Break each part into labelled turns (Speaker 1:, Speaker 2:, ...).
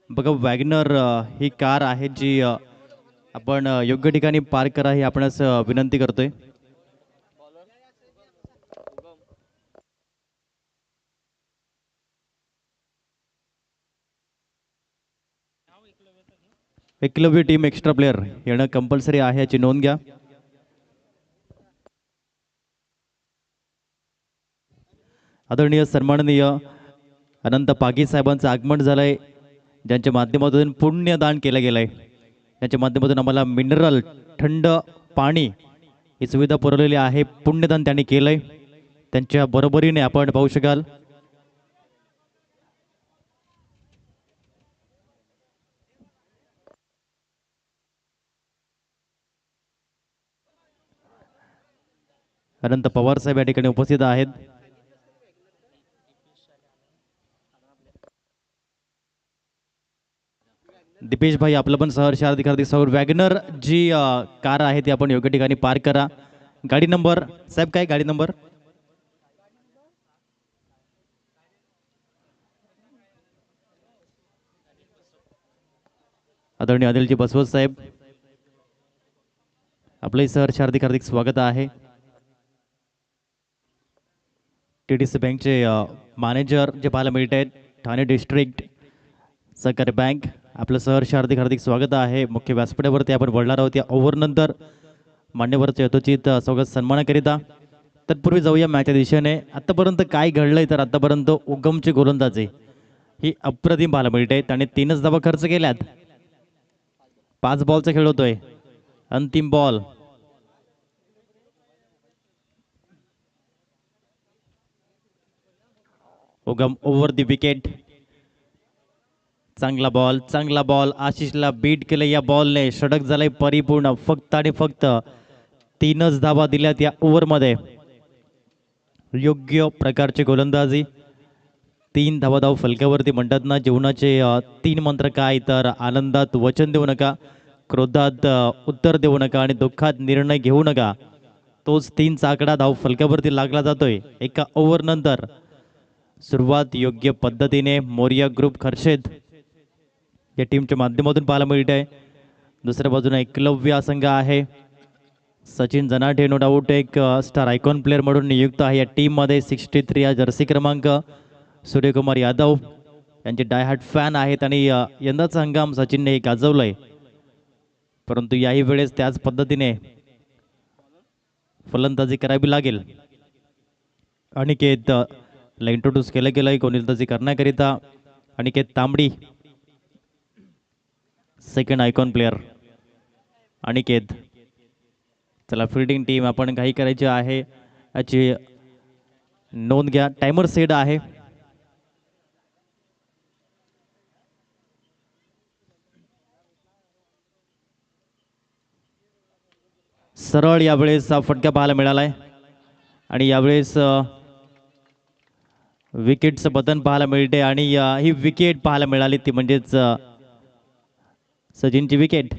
Speaker 1: बघा वॅगनर ही कार आहे जी आपण योग्य ठिकाणी पार्क करा ही आपणास विनंती करतोय. एकलव्य टीम एक्स्ट्रा प्लेअर येणं कंपल्सरी आहे याची नोंद घ्या. आदरणीय सन्माननीय अनंत पागी साहेबांचं आगमन झालंय, ज्यांच्या माध्यमातून पुण्यदान केलं गेलंय. त्यांच्या माध्यमातून आम्हाला मिनरल थंड पाणी ही सुविधा पुरवलेली आहे. पुण्यदान त्यांनी केलंय. त्यांच्या बरोबरीने आपण पाहू शकाल अनंत पवार साहेब या ठिकाणी उपस्थित आहेत. दीपेश भाई आपलं पण सहर्ष हार्दिक हार्दिक स्वागत. वॅगनर जी कार आहे ती आपण योग्य ठिकाणी पार्क करा. गाडी नंबर साहेब काय गाडी नंबर आदरणीय अनिलजी बसवत साहेब आपलंही सहर्ष हार्दिक हार्दिक स्वागत आहे. टी डी सी बँकचे मॅनेजर जे पाहायला मिळत आहेत, ठाणे डिस्ट्रिक्ट सहकारी बँक आपलं सहर्ष हार्दिक हार्दिक स्वागत आहे. मुख्य व्यासपीठावरती आपण बोलणार आहोत या ओव्हरनंतर मान्यवरचे यथोचित स्वागत सन्मानाकरिता. तत्पूर्वी जाऊया मॅचच्या दिशेने. आतापर्यंत काय घडलंय तर आतापर्यंत उगमचे गोलंदाजी ही अप्रतिम पाहायला मिळते आणि 3च धावा खर्च केल्यात. 5 बॉलचा खेळ होतोय. अंतिम बॉल उगम ओव्हर दी विकेट. चांगला बॉल आशिषला बीट केलं या बॉलने. षटक झालंय परिपूर्ण. फक्त आणि फक्त 3च धावा दिल्यात या ओव्हरमध्ये. योग्य प्रकारची गोलंदाजी. 3 धाव फलकावरती म्हणतात ना जीवनाचे 3 मंत्र काय तर आनंदात वचन देऊ नका, क्रोधात उत्तर देऊ नका आणि दुःखात निर्णय घेऊ नका. तोच 3चा आकडा धाव फलकावरती लागला जातोय एका ओव्हर नंतर. सुरुवात योग्य पद्धतीने मोरिया ग्रुप खर्शेद या टीमच्या माध्यमातून पाहायला मिळत आहे. दुसऱ्या बाजूने एकलव्य संघ आहे. सचिन जनाटे नो डाऊट एक स्टार आयकॉन प्लेअर म्हणून नियुक्त आहे या टीममध्ये. 63 हा जर्सी क्रमांक. सूर्यकुमार यादव यांचे डायहार्ट फॅन आहेत आणि यंदाचा हंगाम सचिनने गाजवलाय. परंतु याही वेळेस त्याच पद्धतीने फलंदाजी करावी लागेल. अनिकेत ला इंट्रोड्यूस केलं गेलंय गोलंदाजी करण्याकरिता. अनिकेत तांबडी सेकंड आयकॉन प्लेअर अनिकेत. चला फिल्डिंग टीम आपण काही करायची आहे याची नोंद घ्या. टायमर सेट आहे. सरळ यावेळेस फटका पाहायला मिळालाय आणि यावेळेस विकेटचं बटन पाहायला मिळते आणि ही विकेट पाहायला मिळाली ती म्हणजेच सचिनची विकेट.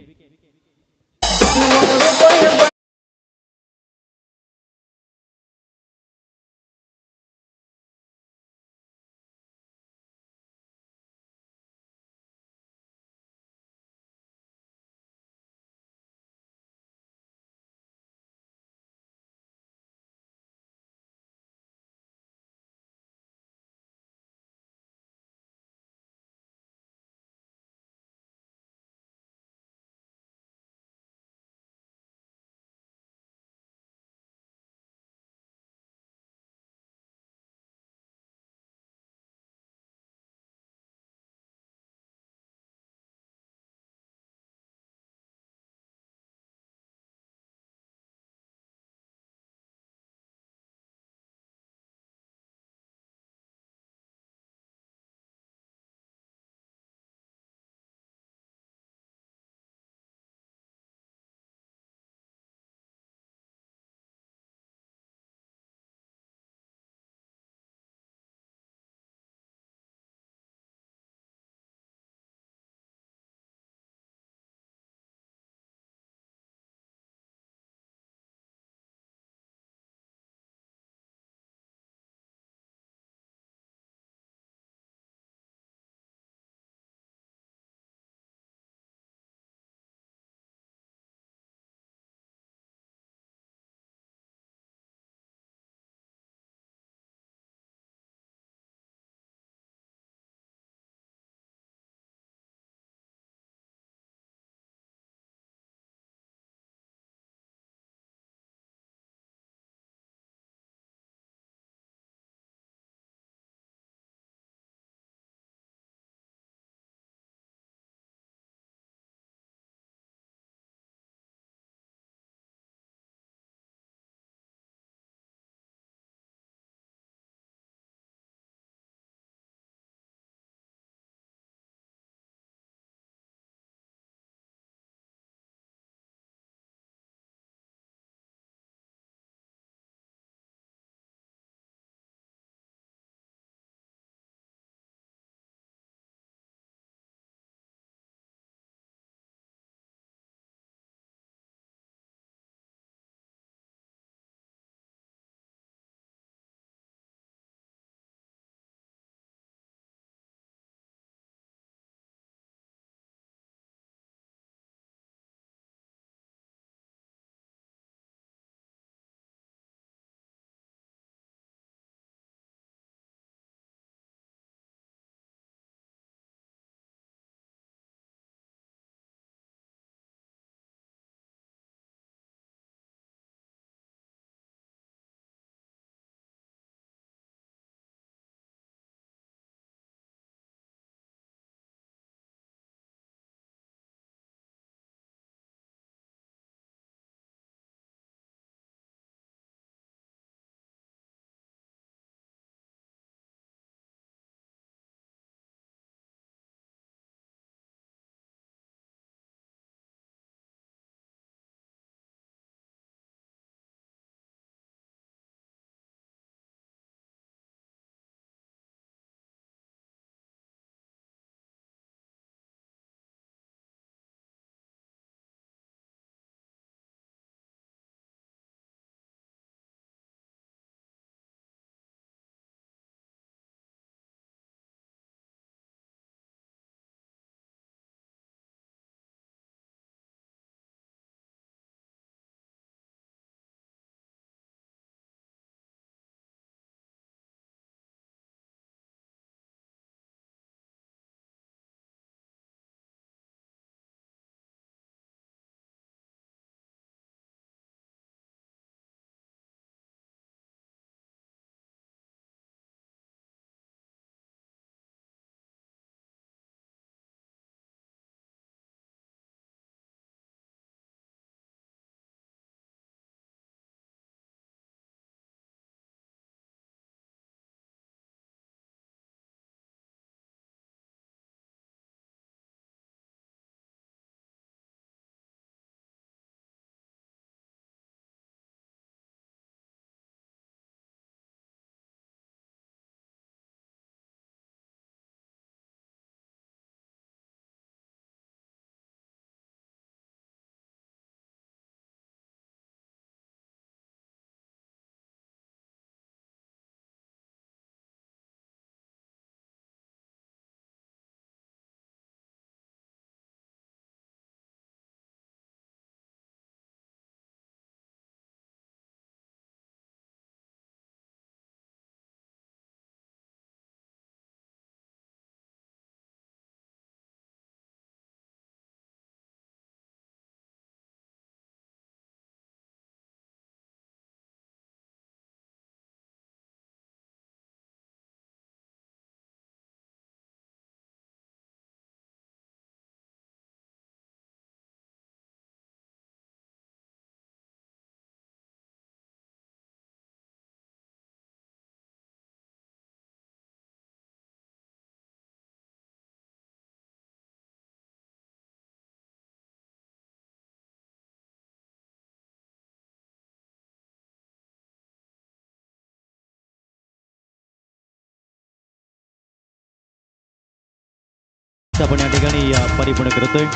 Speaker 1: आपण या ठिकाणी परिपूर्ण करतोय.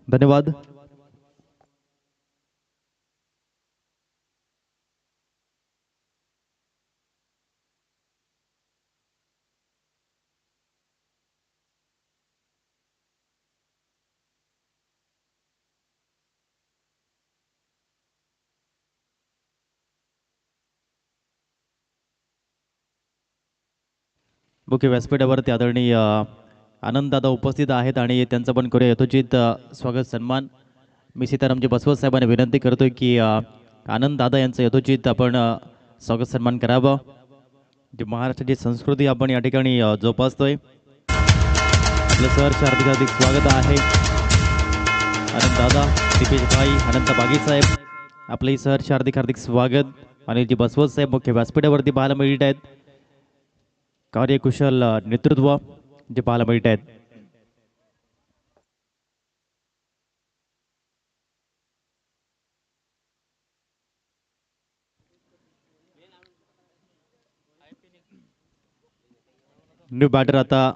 Speaker 1: धन्यवाद. मुख्य व्यासपीठावरती आदरणीय आनंददादा उपस्थित आहेत आणि त्यांचं पण करूया यथोचित स्वागत सन्मान. मी सीतारामजी बसवत साहेबांना विनंती करतोय की आनंददादा यांचं यथोचित आपण स्वागत सन्मान करावं. जी महाराष्ट्राची संस्कृती आपण या ठिकाणी जोपासतोय. आपलं सहर्ष हार्दिक हार्दिक स्वागत आहे. आनंददादा, दीपेश भाई, अनंत बागी साहेब, आपलंही सहर्ष हार्दिक हार्दिक स्वागत. आणि जी बसवत साहेब मुख्य व्यासपीठावरती पाहायला मिळत आहेत. कार्यकुशल नेतृत्व जे पाहायला मिळत आहेत. न्यू बॅटर आता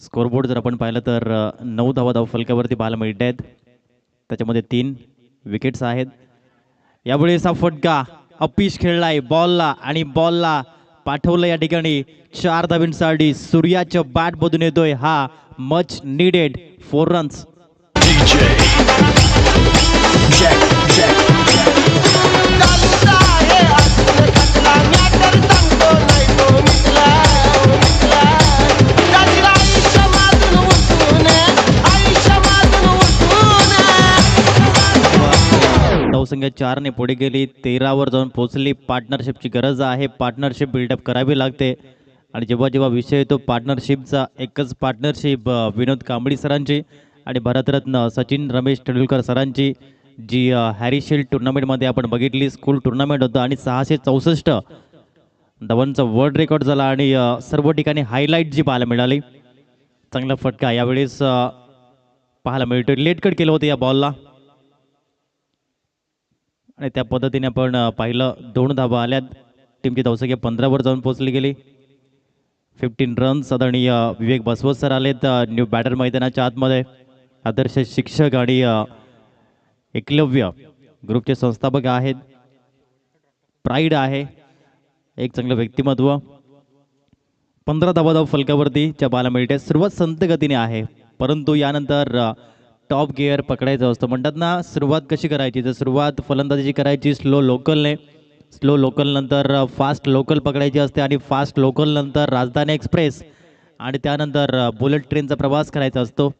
Speaker 1: स्कोरबोर्ड जर आपण पाहिलं तर 9 धावा फलकावरती पाहायला मिळत आहेत. त्याच्यामध्ये 3 विकेट्स आहेत. यावेळेस हा फटका अपिश खेळलाय बॉलला आणि बॉलला पाठवलं या ठिकाणी 4 धावांसाठी. सूर्याच्या बॅट मधून येतोय हा मच नीडेड 4 रन्स. धावसंख्या 4 ने पुढे गेली. 13 वर जाऊन पोहोचली. पार्टनरशिपची गरज आहे. पार्टनरशिप बिल्डअप करावी लागते. आणि जेव्हा जेव्हा विषय येतो पार्टनरशिपचा, एकच पार्टनरशिप विनोद कांबळी सरांची आणि भारतरत्न सचिन रमेश तेंडुलकर सरांची, जी हॅरी शील्ड टुर्नामेंटमध्ये आपण बघितली. स्कूल टुर्नामेंट होतं आणि 664 धावांचा वर्ल्ड रेकॉर्ड झाला आणि सर्व ठिकाणी हायलाईट जी पाहायला मिळाली. चांगला फटका यावेळेस पाहायला मिळतो. लेट कट केलं होतं या बॉलला आणि त्या पद्धतीने आपण पाहिलं 2 धावा आल्यात. टीमची धावसंख्या 15 वर जाऊन पोहोचली गेली. 15 रन्स. आदरणीय विवेक बसवत सर आलेत न्यू बॅटर मैदानाच्या आतमध्ये. आदर्श शिक्षक आणि एकलव्य ग्रुपचे संस्थापक आहेत. प्राईड आहे, एक चांगलं व्यक्तिमत्व. 15 धावा फलकावरती च्या पाहायला मिळते. सुरुवात संत गतीने आहे, परंतु यानंतर टॉप गिअर पकडायचं असतं. म्हणतात ना, सुरुवात कशी करायची, तर सुरुवात फलंदाजी करायची स्लो लोकलने. स्लो लोकल नंतर फास्ट लोकल पकडायची असते आणि फास्ट लोकल नंतर राजधानी एक्सप्रेस आणि त्यानंतर बुलेट ट्रेनचा प्रवास करायचा असतो.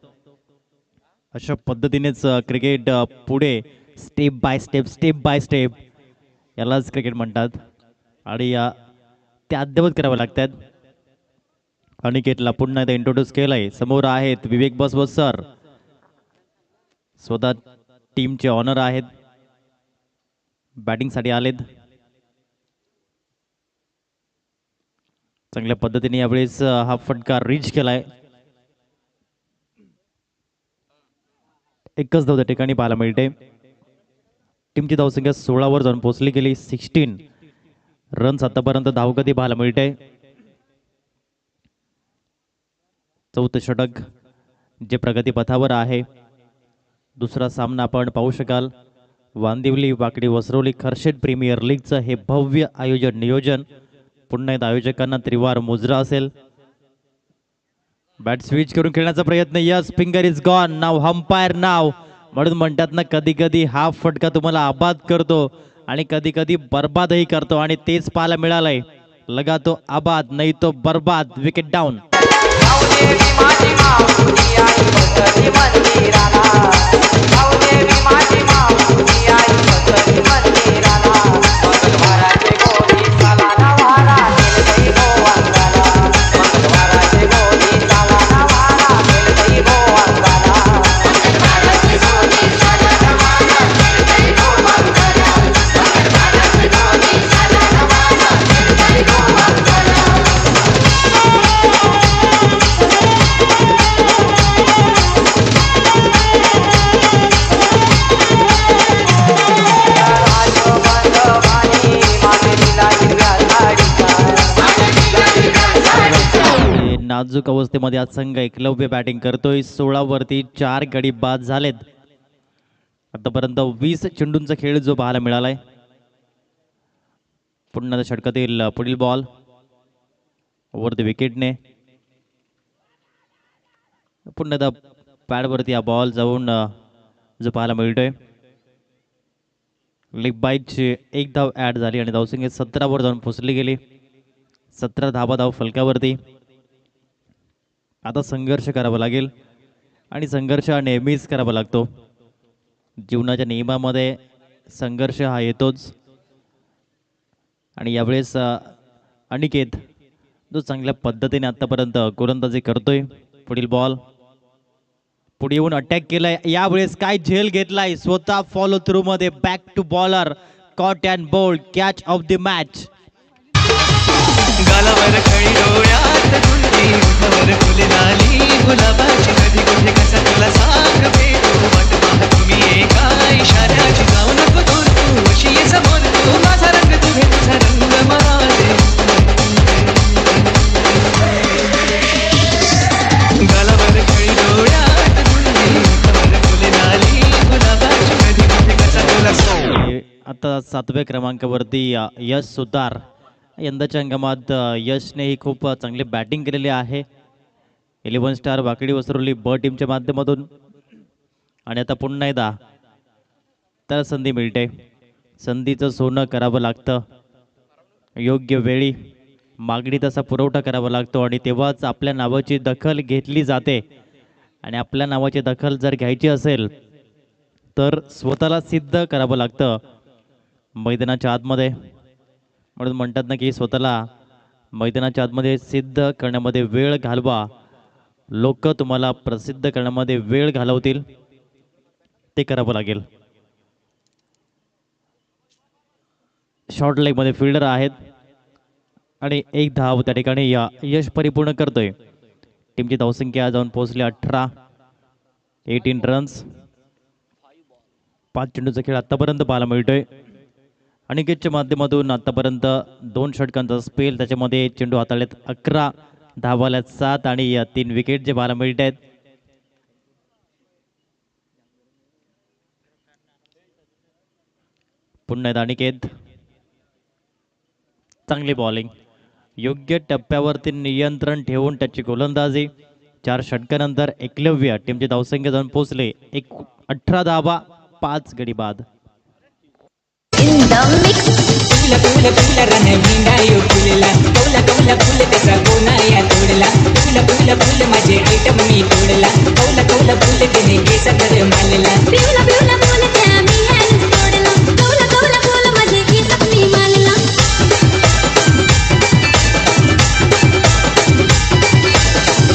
Speaker 1: अशा पद्धतीनेच क्रिकेट पुढे स्टेप बाय स्टेप यालाच क्रिकेट म्हणतात आणि त्या अद्यावत कराव्या लागतात. अनिकेतला पुन्हा एकदा इंट्रोड्यूस केलाय. समोर आहेत विवेक बसवत सर, स्वतः टीमचे ऑनर आहेत. बॅटिंगसाठी आलेत. चांगल्या पद्धतीने यावेळेस हा फटका रीच केलाय. एकच धाव त्या ठिकाणी पाहायला मिळते. टीमची धावसंख्या 16 वर जाऊन पोहोचली गेली. 16 रन्स आतापर्यंत धावगती पाहायला मिळते. 4थं षटक जे प्रगती पथावर आहे. दुसरा सामना आपण पाहू शकाल. वांदिवली वाकडी वसरवली खर्शेड प्रीमियर लीगचं हे भव्य आयोजन नियोजन. पुन्हा एकदा आयोजकांना त्रिवार मुजरा असेल. बॅट स्विच करून खेळण्याचा प्रयत्न. Yes, finger is gone. नाव हम्पायर नाव. म्हणून म्हणतात ना, कधी कधी हा फटका तुम्हाला आबाद करतो आणि कधी कधी बर्बादही करतो, आणि तेच पाहायला मिळालंय. लगा तो आबाद नाही तो बर्बाद. Wicket down. नाजूक अवस्थेमध्ये आज संघ एकलव्य बॅटिंग करतोय. 16 वरती 4 गडी बाद झालेत. आतापर्यंत 20 चेंडूंचा खेळ जो पाहायला मिळालाय. पुन्हा षटकातील पुढील बॉल वरती विकेटने. पुन्हा पॅडवरती हा बॉल जाऊन जो पाहायला मिळतोय. लेग बाईटची एक धाव ऍड झाली आणि धावसंख्या 17 वर जाऊन पोचली गेली. 17 धाव फलकावरती. आता संघर्ष करावा लागेल आणि संघर्ष हा नेहमीच करावा लागतो. जीवनाच्या नियमामध्ये संघर्ष हा येतोच. आणि यावेळेस अनिकेत जो चांगल्या पद्धतीने आतापर्यंत गोलंदाजी करतोय. पुढील बॉल पुढे येऊन अटॅक केलाय. यावेळेस काय झेल घेतलाय स्वतः फॉलो थ्रू मध्ये. Back to bowler. Caught and bowled catch of the match.
Speaker 2: गालावर खळी डोळ्यात गुंडी उठावर फुले लाली गुलाबाची कधी कुठे कसा तुला सांग भेटू वाट पाह तुम्ही एका इशाऱ्याची जाऊ नको दूर तू अशी ये समोर तू माझा रंग तू घे तुझा रंग माझे गालावर खळी डोळ्यात गुंडी उठावर फुले लाली गुलाबाची कधी कुठे कसा तुला सांग.
Speaker 1: आता 7व्या क्रमांकावरती यश सुतार. यंदाच्या हंगामात यशनेही खूप चांगली बॅटिंग केलेली आहे. 11 स्टार वाकडी वसरवली ब टीमच्या माध्यमातून. आणि आता पुन्हा एकदा तर संधी मिळते. संधीचं सोनं करावं लागतं. योग्य वेळी मागणी तसा पुरवठा करावा लागतो आणि तेव्हाच आपल्या नावाची दखल घेतली जाते. आणि आपल्या नावाची दखल जर घ्यायची असेल तर स्वतःला सिद्ध करावं लागतं मैदानाच्या आतमध्ये. म्हणून म्हणतात ना की स्वतःला मैदानाच्या आतमध्ये सिद्ध करण्यामध्ये वेळ घालवा. लोक तुम्हाला प्रसिद्ध करण्यामध्ये वेळ घालवतील, ते करावं लागेल. शॉर्ट लेग मध्ये फिल्डर आहेत आणि एक धाव त्या ठिकाणी यश परिपूर्ण करतोय. टीमची धावसंख्या जाऊन पोहोचली 18. 18 रन्स. 5 चेंडूचा खेळ आतापर्यंत पाहायला मिळतोय. अनिकेतच्या माध्यमातून आतापर्यंत 2 षटकांचा स्पेल. त्याच्यामध्ये चेंडू हाताळलेत 11, धावा आल्यात 7 आणि 3 विकेट जे पाहायला मिळत आहेत. पुन्हा एकदा अनिकेत. चांगली बॉलिंग. योग्य टप्प्यावरती नियंत्रण ठेवून त्याची गोलंदाजी. 4 षटकानंतर एकलव्य टीमची धावसंख्या जाऊन पोहोचले 18 धावा, 5 गडी बाद.
Speaker 3: फुल फुल फुल रन भिंडायो फुलला कौला कौला फुल त्याचा गोनाया तोडला फुल फुल फुल माझे आयटम मी तोडला कौला कौला फुल त्याने केस तर मारला पिवला पिवला फुल त्या मी हॅन्ड तोडला कौला कौला फुल माझे केस मी मारला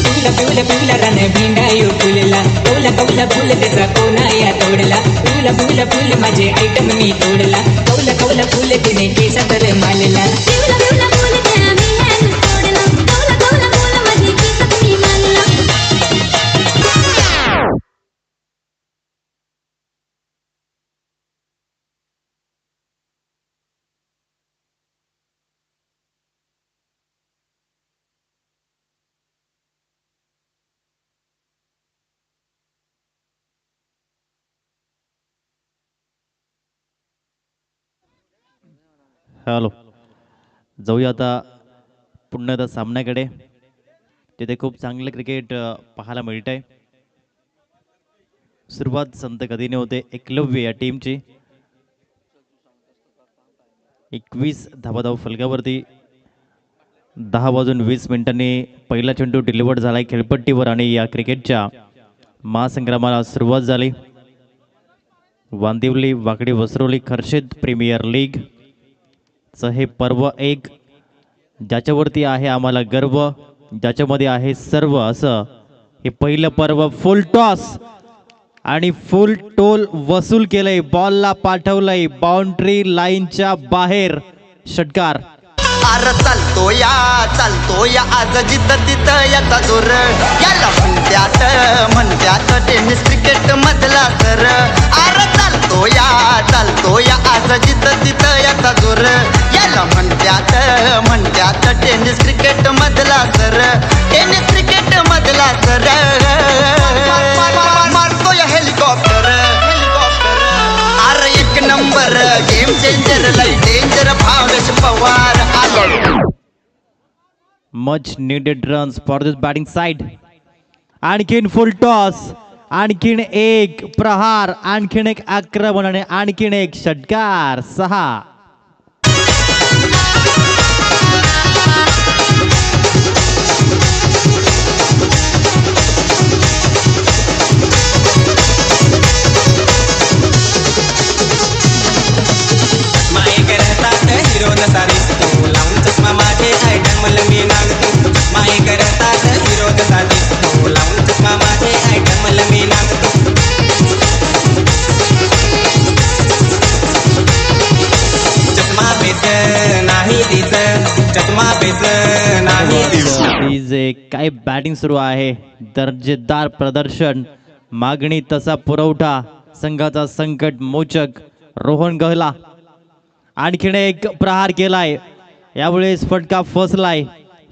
Speaker 3: फुल फुल फुल रन भिंडायो फुलला कौला कौला फुल त्याचा गोनाया तोडला फुल फुल फुल माझे आयटम मी तोडला कौला कौला फुल तिने केस तर मारला पिवला पिवला फुल त्या मी हॅन्ड तोडला कौला कौला फुल माझे केस मी मारला.
Speaker 1: हॅलो, जाऊया आता पुन्हा एकदा सामन्याकडे. तिथे खूप चांगलं क्रिकेट पाहायला मिळत आहे. सुरुवात संत गतीने होते एकलव्य या टीमची. 21 धाबाधाव फलकावरती. 10 वाजून 20 मिनिटांनी पहिला चेंडू डिलिव्हर्ड झालाय खेळपट्टीवर आणि या क्रिकेटच्या महासंग्रामाला सुरुवात झाली. वांदिवली वाकडी वसरोली खर्शेद प्रीमियर लीग च हे पर्व एक, ज्याच्यावरती आहे आम्हाला गर्व, ज्याच्यामध्ये आहे सर्व असं हे पहिलं पर्व. फुल टॉस आणि फुल टोल वसूल केलंय, बॉलला पाठवलंय बाउंड्री लाईनच्या बाहेर. षटकार.
Speaker 4: अरे चालतो या आज जिथं तिथं याचा जोर, याला म्हणत्यात टेनिस क्रिकेट मधला सर. अरे चालतो या आज जिथं तिथं याचा जोर, याला म्हणत्यात टेनिस क्रिकेट मधला सर. टेनिस क्रिकेट मधला सर. मारतोय हेलिकॉप्टर. अरे एक नंबर गेम चेंजर, लई डेंजर भावेश पवार आलो.
Speaker 1: Much needed runs for this batting side. आणखीन फुल टॉस, आणखीन एक प्रहार, आणखीन एक आक्रमण आणि आणखीन एक षटकार. 6.
Speaker 5: हिरो जसा दिसतो, लावून चष्मा माझे आयटम मी नांगतो. माये करतात हिरो जसा दिसतो, लावून चष्मा माझे आयटम मी नांगतो. चष्मा बेस नाही दिस, चष्मा बेस नाही दिस.
Speaker 1: काय बॅटिंग सुरू आहे, दर्जेदार प्रदर्शन, मागणी तसा पुरवठा, संघाचा संकट मोचक रोहन गहला. आणखीन एक प्रहार केलाय, यावेळेस फटका फसलाय.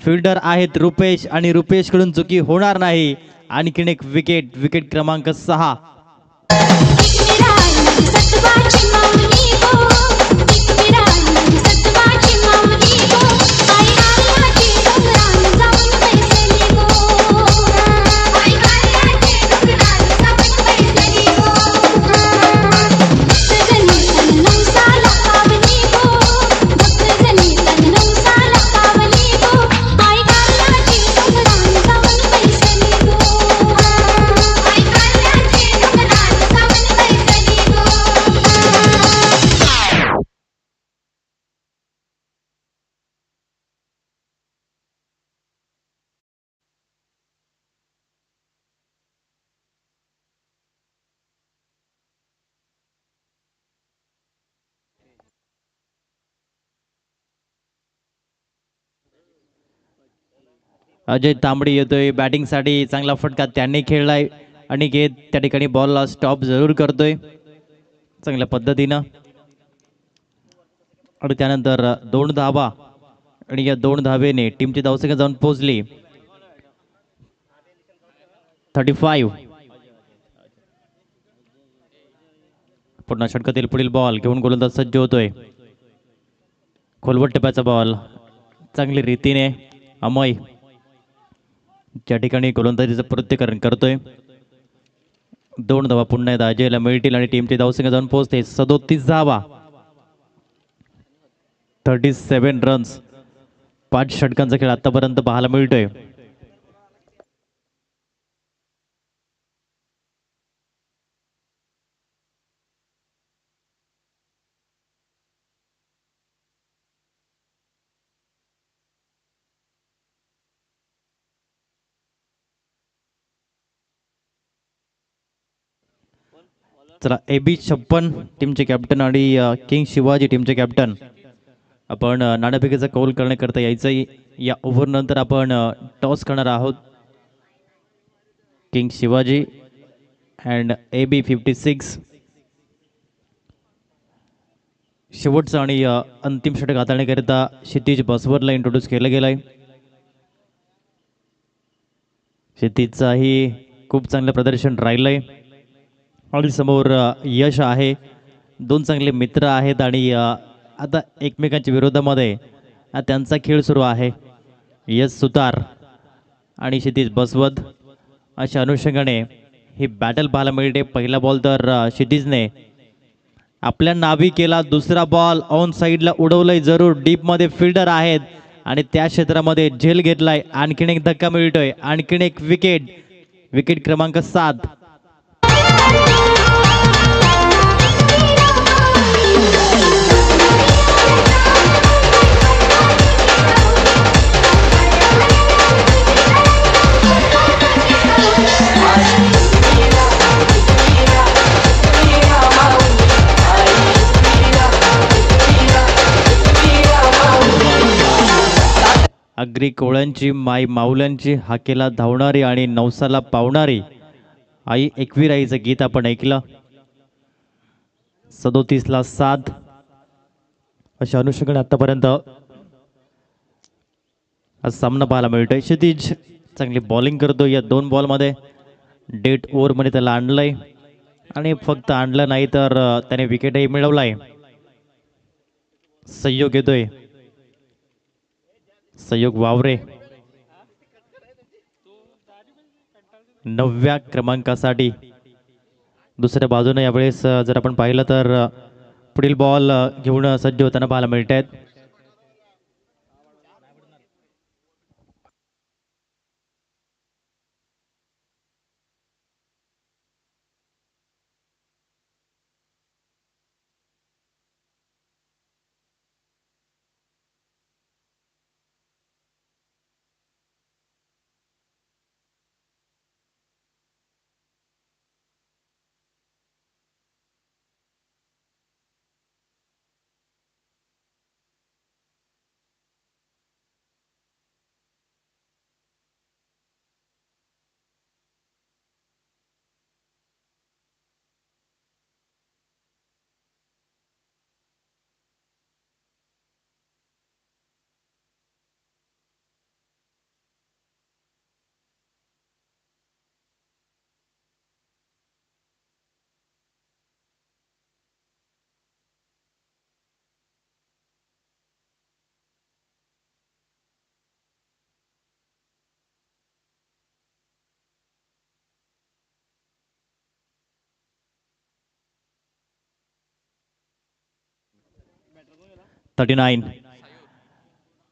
Speaker 1: फिल्डर आहेत रुपेश आणि रुपेश कडून चुकी होणार नाही. आणखीन एक विकेट, विकेट क्रमांक 6. अजय तांबडी येतोय बॅटिंगसाठी. चांगला फटका त्यांनी खेळलाय. अनिकेत त्या ठिकाणी बॉलला स्टॉप जरूर करतोय चांगल्या पद्धतीनं. आणि त्यानंतर 2 धावा आणि या 2 धावेने टीमची धावसंख्या जाऊन पोहोचली 35. पुन्हा षटकातील पुढील बॉल घेऊन गोलंदाज सज्ज होतोय. खोलवट टप्प्याचा बॉल चांगली रीतीने अमय त्या ठिकाणी गोलंदाजीचं प्रत्युत्तरण करतोय. 2 धावा पुन्हा एकदा अजयला मिळतील आणि टीमची धावसंख्या जाऊन पोहोचते 37 धावा, 37 रन्स. 5 षटकांचा खेळ आतापर्यंत पाहायला मिळतोय. चला AB 56 टीमचे कॅप्टन आणि किंग शिवाजी टीमचे कॅप्टन आपण नाणेफेकीचा कौल करण्याकरता यायचंय. या ओव्हर नंतर आपण टॉस करणार आहोत. किंग शिवाजी अँड AB 56 शेवटचं आणि अंतिम षटक हाताळण्याकरिता क्षितिज बसवरला इंट्रोड्यूस केलं गेलंय. क्षितिजचाही खूप चांगलं प्रदर्शन राहिलंय आणि समोर यश आहे. 2 चांगले मित्र आहेत आणि आता एकमेकांच्या विरोधामध्ये त्यांचा खेळ सुरू आहे. यश सुतार आणि क्षितिज बसवत अशा अनुषंगाने ही बॅटल पाहायला मिळते. पहिला बॉल तर क्षितिजने आपल्या नावी केला. दुसरा बॉल ऑन साईडला उडवलंय जरूर. डीपमध्ये फिल्डर आहेत आणि त्या क्षेत्रामध्ये झेल घेतलाय. आणखीन एक धक्का मिळतोय. आणखीन एक विकेट. विकेट क्रमांक 7. अग्री कोळ्यांची माई माऊल्यांची हाकेला धावणारी आणि नवसाला पावणारी आई एकविराईचं गीत आपण ऐकलं. 37ला 7 अशा अनुषंगाने आतापर्यंत आज सामना पाहायला मिळतोय. क्षितिज चांगली बॉलिंग करतो. या 2 बॉलमध्ये डेट ओव्हरमध्ये त्याला आणलंय आणि फक्त आणलं नाही तर त्याने विकेटही मिळवलाय. सहयोग येतोय. सहयोग वावरे 9व्या क्रमांकासाठी. दुसऱ्या बाजूने यावेळेस जर आपण पाहिलं तर पुढील बॉल घेऊन सज्ज होताना पाहायला मिळत आहेत.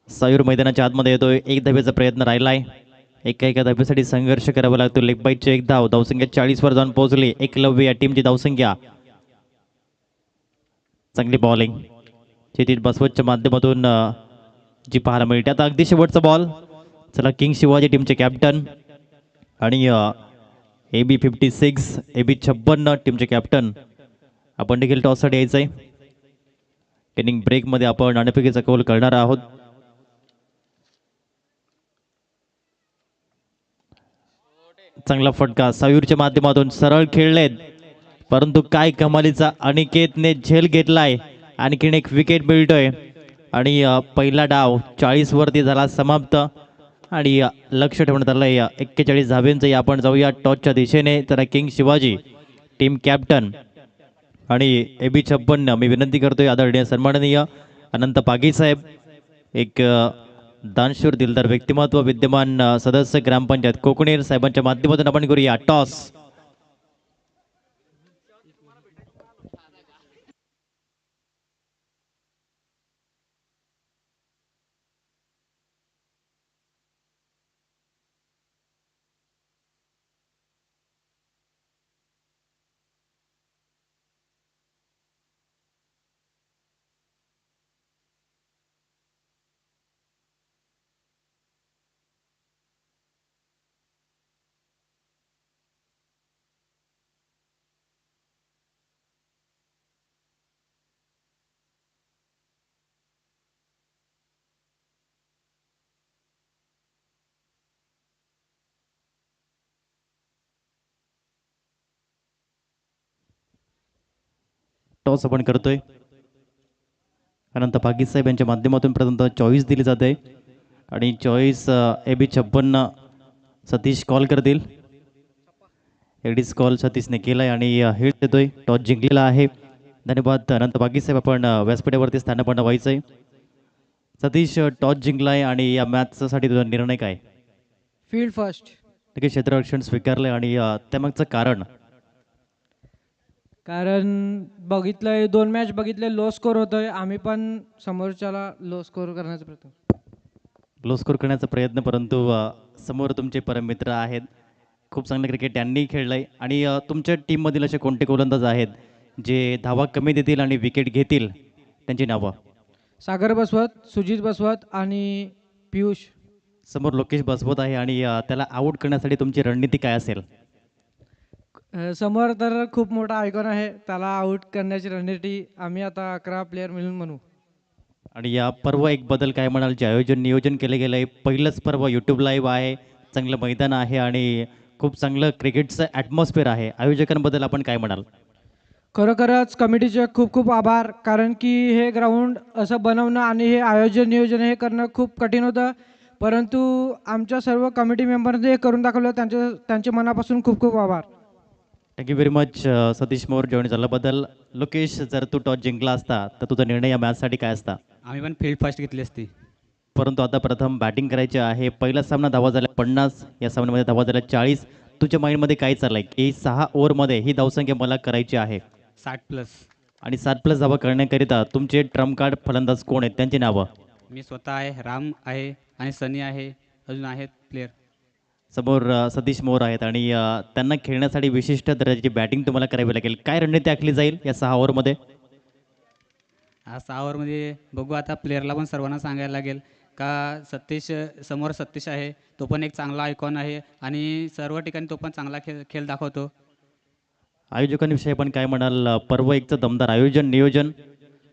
Speaker 1: सायूर मैदानाच्या आतमध्ये येतोय. एक धाब्याचा प्रयत्न राहिलाय. एका धाब्यासाठी संघर्ष करावा लागतो. लेग बाईटची एक धाव. धावसंख्या 40 वर जाऊन पोहोचली. एकलव्य या टीमची धावसंख्या. चांगली बॉलिंग क्षितिज बसवतच्या माध्यमातून जी पाहायला मिळते. आता अगदी शेवटचा बॉल. चला किंग शिवाजी टीमचे कॅप्टन आणि AB 56 AB 56 टीमचे कॅप्टन आपण देखील टॉससाठी यायचंय. इनिंग ब्रेकमध्ये आपण नाणेफेकीचा कौल करणार आहोत. चांगला फटका सायूरच्या माध्यमातून. सरळ खेळलेत परंतु काय कमालीचा अनिकेतने झेल घेतलाय. आणखीन एक विकेट मिळतोय आणि पहिला डाव 40 वरती झाला समाप्त आणि लक्ष ठेवण्यात आलंय 41 धाब्यांचं. आपण जाऊया टॉसच्या दिशेने. तर किंग शिवाजी टीम कॅप्टन आणि AB 56 मी विनंती करतोय आदरणीय सन्माननीय अनंत पागी साहेब, एक दानशूर दिलदार व्यक्तिमत्व, विद्यमान सदस्य ग्रामपंचायत कोकणेर साहेबांच्या माध्यमातून आपण करूया टॉस. टॉस आपण करतोय. अनंत पागी साहेब यांच्या माध्यमातून प्रथमतः चॉईस दिली जाते आणि चॉईस AB 56 सतीश कॉल करतील. एडीच कॉल सतीशने केलाय आणि हिट देतोय. टॉस जिंकलेला आहे. धन्यवाद अनंत पागी साहेब. आपण व्यासपीठावरती स्थानपन्न व्हायचंय. सतीश टॉस जिंकलाय आणि या मॅचसाठी तुझा निर्णय काय?
Speaker 6: Field first.
Speaker 1: नक्की क्षेत्ररक्षण स्वीकारले आणि त्यामागचं कारण?
Speaker 6: कारण बघितलंय 2 मॅच बघितले लो स्कोर होतोय, आम्ही पण समोरच्याला लो स्कोर करण्याचा प्रयत्न.
Speaker 1: लो स्कोर करण्याचा प्रयत्न, परंतु समोर तुमचे परममित्र आहेत, खूप चांगलं क्रिकेट त्यांनी खेळलंय. आणि तुमच्या टीममधील असे कोणते गोलंदाज आहेत जे धावा कमी देतील आणि विकेट घेतील, त्यांची नावं?
Speaker 6: सागर बसवत, सुजित बसवत आणि पियुष.
Speaker 1: समोर लोकेश बसवत आहे आणि त्याला आऊट करण्यासाठी तुमची रणनीती काय असेल?
Speaker 6: समोर तर खूप मोठा आयकॉन आहे, त्याला आऊट करण्याची रणनीती आम्ही आता 11 प्लेयर मिळून म्हणू.
Speaker 1: आणि या पर्व एक बदल काय म्हणाल, जे आयोजन नियोजन केलं गेलं आहे, पहिलंच पर्व यूट्यूब लाईव्ह आहे, चांगलं मैदान आहे आणि खूप चांगलं क्रिकेटचं ॲटमॉस्फिअर आहे, आयोजकांबद्दल आपण काय म्हणाल?
Speaker 6: खरोखरच कमिटीचे खूप खूप आभार, कारण की हे ग्राउंड असं बनवणं आणि हे आयोजन नियोजन हे करणं खूप कठीण होतं, परंतु आमच्या सर्व कमिटी मेंबरने हे करून दाखवलं, त्यांचे मनापासून खूप खूप आभार.
Speaker 1: थँक्यू व्हेरी मच सतीश मोर जॉईन झाल्याबद्दल. लोकेश, जर तू टॉस जिंकला असता तर तुझा निर्णय या मॅचसाठी काय असता?
Speaker 7: आम्ही पण फील्ड फर्स्ट घेतली असती.
Speaker 1: परंतु आता प्रथम बॅटिंग करायची आहे. पहिला सामना धावा झाल्या 50, या सामन्यामध्ये धावा झाल्या 40. तुझ्या माइंडमध्ये काय चाललं आहे की 6 ओव्हरमध्ये ही धावसंख्या मला करायची आहे
Speaker 7: 60+.
Speaker 1: आणि 7+ धावा करण्याकरिता तुमचे ट्रम्प कार्ड फलंदाज कोण आहेत, त्यांची नावं?
Speaker 7: मी स्वतः आहे, राम आहे आणि सनी आहे, अजून आहेत प्लेयर.
Speaker 1: समोर सतीश मोर आहेत आणि त्यांना खेळण्यासाठी विशिष्ट दर्जाची बॅटिंग तुम्हाला करावी लागेल. काय रणनीती आखली जाईल या 6 ओव्हरमध्ये?
Speaker 7: आज 6 ओव्हरमध्ये बघू, आता प्लेयरला पण सर्वांना सांगायला लागेल का समोर सतीश आहे, तो पण एक चांगला आयकॉन आहे आणि सर्व ठिकाणी तो पण चांगला खेळ दाखवतो.
Speaker 1: आयोजकांविषयी पण काय म्हणाल? पर्व एकचं दमदार आयोजन नियोजन.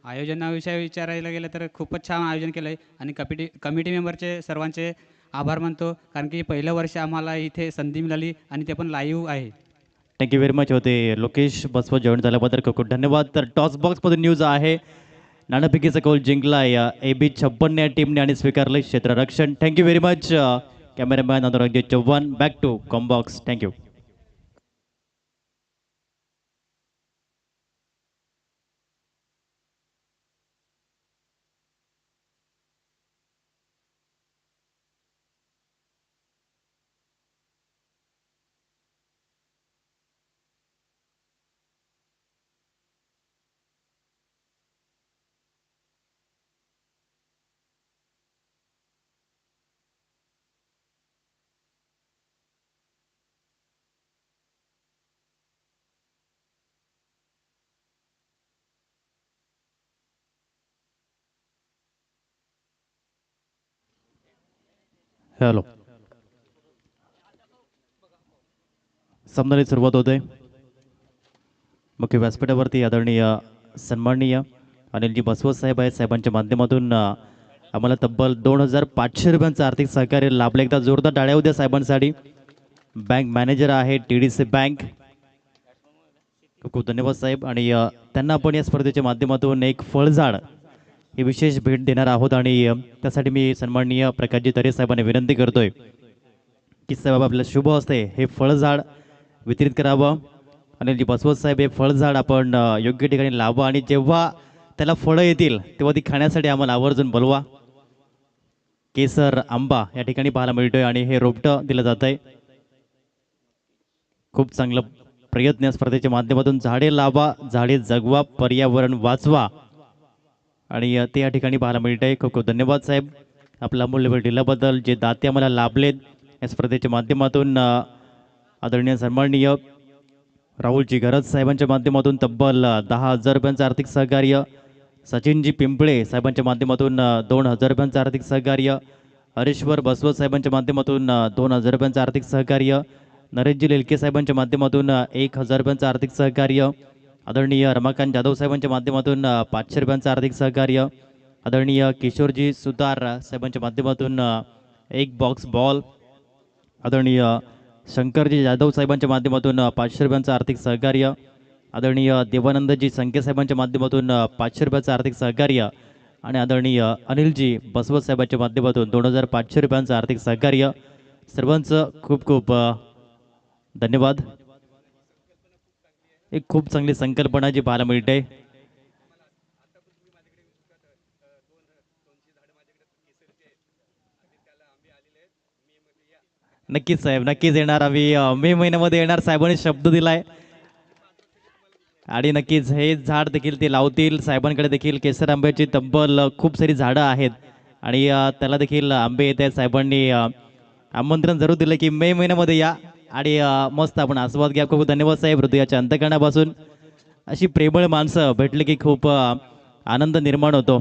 Speaker 7: आयोजनाविषयी विचारायला गेलं तर खूपच छान आयोजन केलं आहे आणि कमिटी मेंबरचे सर्वांचे आभार मानतो, कारण की पहिलं वर्ष आम्हाला इथे संधी मिळाली आणि ते पण लाईव्ह आहे.
Speaker 1: थँक्यू व्हेरी मच होते लोकेश बसव जॉईन झाल्याबद्दल खूप खूप धन्यवाद. तर टॉस बॉक्समधून न्यूज आहे, नाणेफेकीचा कौल जिंकला या AB 56 या टीमने आणि स्वीकारले क्षेत्ररक्षण. Thank you very much cameraman Anurag Chavan. Back to combox. Thank you. Hello, सामन्याला सुरुवात होते. मुख्य व्यासपीठावरती आदरणीय सन्माननीय अनिलजी बसवत साहेब आहेत. साहेबांच्या माध्यमातून आम्हाला तब्बल 2500 रुपयांचं आर्थिक सहकार्य लाभलं. एकदा जोरदार टाळ्या होत्या साहेबांसाठी. बँक मॅनेजर आहे TDC बँक. खूप खूप धन्यवाद साहेब. आणि त्यांना आपण या स्पर्धेच्या माध्यमातून एक फळझाड ही विशेष भेट देणार आहोत आणि त्यासाठी मी सन्माननीय प्रकाशजी तरे साहेबांना विनंती करतोय की साहेब आपल्या शुभ हस्ते हे फळझाड वितरित करावं. अनिलजी बसवत साहेब, हे फळझाड आपण योग्य ठिकाणी लावा आणि जेव्हा त्याला फळं येतील तेव्हा ती खाण्यासाठी आम्हाला आवर्जून बोलवा. केसर आंबा या ठिकाणी पाहायला मिळतोय आणि हे रोपटं दिलं जात आहे. खूप चांगलं प्रयत्न या स्पर्धेच्या माध्यमातून. झाडे लावा, झाडे जगवा, पर्यावरण वाचवा आणि ते या ठिकाणी पाहायला मिळत आहे. खूप खूप धन्यवाद साहेब आपला अमूल्य वेळ दिल्याबद्दल. जे दाते आम्हाला लाभलेत या स्पर्धेच्या माध्यमातून, आदरणीय सन्माननीय राहुलजी गरज साहेबांच्या माध्यमातून तब्बल 10,000 रुपयांचं आर्थिक सहकार्य. सचिनजी पिंपळे साहेबांच्या माध्यमातून 2,000 रुपयांचं आर्थिक सहकार्य. हरेश्वर बसवत साहेबांच्या माध्यमातून 2,000 रुपयांचं आर्थिक सहकार्य. नरेशजी लेलके साहेबांच्या माध्यमातून 1,000 रुपयांचं आर्थिक सहकार्य. आदरणीय रमाकांत जाधव साहेबांच्या माध्यमातून 500 रुपयांचं आर्थिक सहकार्य. आदरणीय किशोरजी सुतार साहेबांच्या माध्यमातून 1 बॉक्स बॉल. आदरणीय शंकरजी जाधव साहेबांच्या माध्यमातून 500 रुपयांचं आर्थिक सहकार्य. आदरणीय देवानंदजी संके साहेबांच्या माध्यमातून 500 रुपयाचं आर्थिक सहकार्य. आणि आदरणीय अनिलजी बसवत साहेबांच्या माध्यमातून 2,500 रुपयांचं आर्थिक सहकार्य. सर्वांचं खूप खूप धन्यवाद. एक खूप चांगली संकल्पना जी पाहायला मिळते. नक्कीच साहेब, नक्कीच येणार. आम्ही मे महिन्यामध्ये येणार, साहेबांनी शब्द दिलाय. आणि नक्कीच हे झाड देखील ते लावतील. साहेबांकडे देखील केसर आंब्याची तब्बल खूप सारी झाडं आहेत आणि त्याला देखील आंबे येत आहेत. साहेबांनी आमंत्रण जरूर दिलं की मे महिन्यामध्ये या आणि मस्त आपण आस्वाद घ्या. खूप धन्यवाद साहेब, हृदयाच्या अंतकरणापासून. अशी प्रेमळ माणसं भेटली की खूप आनंद निर्माण होतो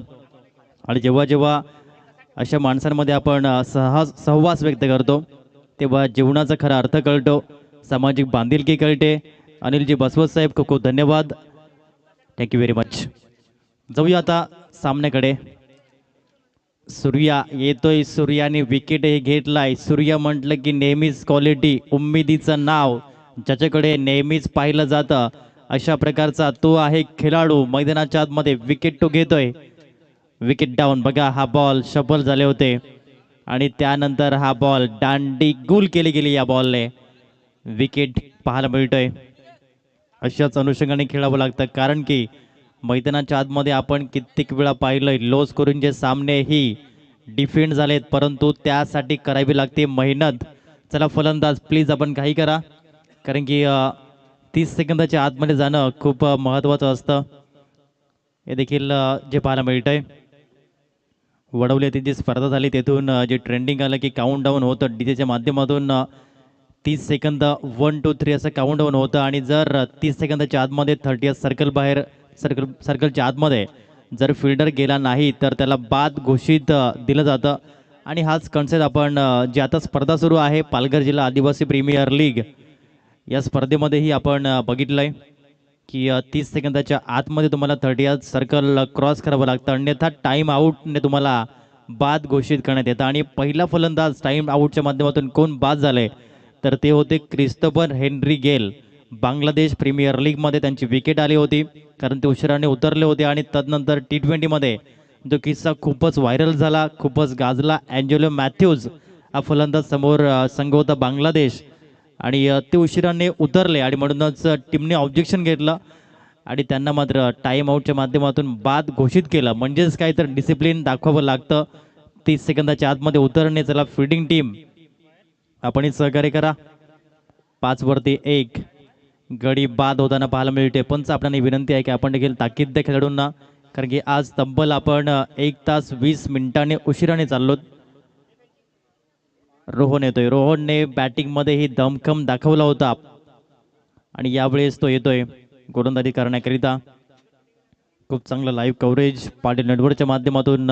Speaker 1: आणि जेव्हा जेव्हा अशा माणसांमध्ये आपण सहवास व्यक्त करतो तेव्हा जीवनाचा खरा अर्थ कळतो, सामाजिक बांधिलकी कळते. अनिलजी बसवत साहेब, खूप खूप धन्यवाद. Thank you very much. जाऊया आता सामन्याकडे. सूर्या येतोय, सूर्याने विकेट हे घेतलाय. सूर्य म्हटलं की नेहमीच क्वालिटी, उम्मीदीचं नाव, ज्याच्याकडे नेहमीच पाहिलं जातं, अशा प्रकारचा तो आहे खेळाडू. मैदानाच्या आतमध्ये विकेट तो घेतोय. Wicket down. बघा हा बॉल शफल झाले होते आणि त्यानंतर हा बॉल दांडी गुल केली गेली. या बॉलने विकेट पाहायला मिळतोय. अशाच अनुषंगाने खेळावं लागतं, कारण की मैदानाच्या आतमध्ये आपण कित्येक वेळा पाहिलंय लो स्कोरिंगचे सामने ही डिफेंड झालेत, परंतु त्यासाठी करावी लागते मेहनत. चला फलंदाज प्लीज आपण काही करा, कारण की 30 सेकंदाच्या आतमध्ये जाणं खूप महत्त्वाचं असतं. हे देखील जे पाहायला मिळतंय. वडवली येथे जी स्पर्धा झाली तेथून जे ट्रेंडिंग आलं की काउंट डाऊन होतं डीजेच्या माध्यमातून. 30 सेकंद 1 2 3 असं काउंट डाऊन होतं आणि जर 30 सेकंदाच्या आतमध्ये 30 सर्कल बाहेर सर्कलच्या आतमध्ये जर फिल्डर गेला नाही तर त्याला बाद घोषित दिलं जातं. आणि हाच कन्सेप्ट आपण जी आता स्पर्धा सुरू आहे पालघर जिल्हा आदिवासी प्रीमियर लीग, या स्पर्धेमध्येही आपण बघितलं आहे की 30 सेकंदाच्या आतमध्ये तुम्हाला 30 सर्कल क्रॉस करावं लागतं, अन्यथा टाईम आऊटने तुम्हाला बाद घोषित करण्यात येतं. आणि पहिला फलंदाज टाईम आऊटच्या माध्यमातून कोण बाद झाले तर ते होते क्रिस्तोफर हेनरी गेल. बांगलादेश प्रीमियर लीगमध्ये त्यांची विकेट आली होती, कारण ते उशिराने उतरले होते. आणि तदनंतर T20मध्ये जो किस्सा खूपच व्हायरल झाला, खूपच गाजला, अँजेलो मॅथ्यूज हा फलंदाज समोर संघ होता बांगलादेश आणि ते उशिराने उतरले आणि म्हणूनच टीमने ऑब्जेक्शन घेतलं आणि त्यांना मात्र टाईम आऊटच्या माध्यमातून बाद घोषित केलं. म्हणजेच काय तर डिसिप्लिन दाखवावं लागतं. 30 सेकंदाच्या आतमध्ये उतरणे. चला फिल्डिंग टीम आपणही सहकार्य करा. 5 वरती 1 गडी बाद होताना पाहायला मिळते. पंच आपल्याला विनंती आहे की आपण देखील ताकीद द्या खेळाडूंना, कारण की आज तब्बल आपण 1 तास 20 मिनिटांनी उशिराने चाललो. रोहन येतोय. रोहनने बॅटिंगमध्येही दमखम दाखवला होता आणि यावेळेस तो येतोय गोलंदाजी करण्याकरिता. खूप चांगलं लाईव्ह कव्हरेज पाटील नेटवर्कच्या माध्यमातून.